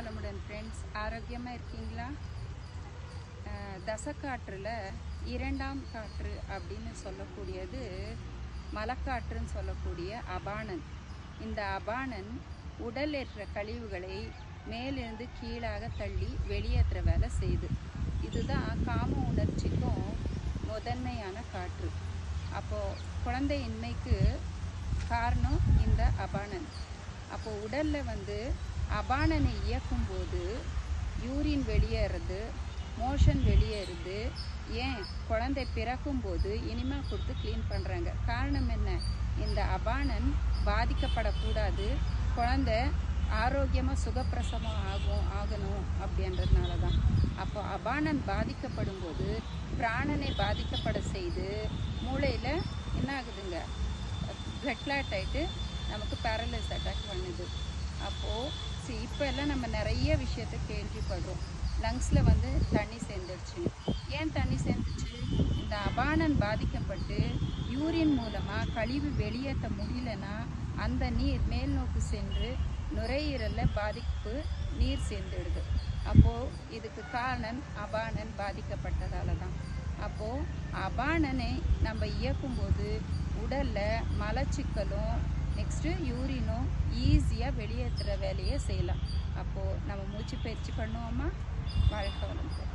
வளமுடன் ஃப்ரெண்ட்ஸ், ஆரோக்கியமாக இருக்கீங்களா? தசக்காற்றில் இரண்டாம் காற்று அப்படின்னு சொல்லக்கூடியது மலக்காற்றுன்னு சொல்லக்கூடிய அபானன். இந்த அபானன் உடல் ஏற்ற கழிவுகளை மேலிருந்து கீழாக தள்ளி வெளியேற்ற வேலை செய்யுது. இதுதான் காம உணர்ச்சிக்கும் முதன்மையான காற்று. அப்போது குழந்தையின்மைக்கு காரணம் இந்த அபானன். அப்போது உடலில் அபானனை இயக்கும்போது யூரின் வெளியேறது, மோஷன் வெளியேறுது. ஏன் குழந்தை பிறக்கும்போது இனிமா கொடுத்து க்ளீன் பண்ணுறாங்க. காரணம் என்ன? இந்த அபானன் பாதிக்கப்படக்கூடாது, குழந்தை ஆரோக்கியமாக சுகப்பிரசவம் ஆகணும் அப்படின்றதுனால தான். அப்போ அபானன் பாதிக்கப்படும் போது பிராணனை பாதிக்கப்பட செய்து மூளையில் என்ன ஆகுதுங்க, பிளட் கிளாட் ஆகிட்டு நமக்கு பேரலைஸ் அட்டாக் பண்ணுது. அப்போது இப்போ எல்லாம் நம்ம நிறைய விஷயத்தை கேள்விப்படுறோம். லங்ஸில் தண்ணி சேர்ந்துருச்சு. ஏன் தண்ணி சேர்ந்துச்சு? இந்த அபானன் பாதிக்கப்பட்டு யூரின் மூலமாக கழிவு வெளியேற்ற முடியலன்னா அந்த நீர் மேல் நோக்கி சென்று நுரையீரலில் பாதிப்பு, நீர் சேர்ந்துடுது. அப்போது இதுக்கு காரணம் அபானன் பாதிக்கப்பட்டதால தான். அப்போது அபானனை நம்ம இயக்கும்போது உடலில் மலச்சிக்கலும் நெக்ஸ்ட்டு யூரினும் ஈஸியாக வெளியேற்றுற வேலையை செய்யலாம். அப்போது நம்ம மூச்சு பயிற்சி பண்ணுவோமா? வாழ்க்கை வளமுடன்.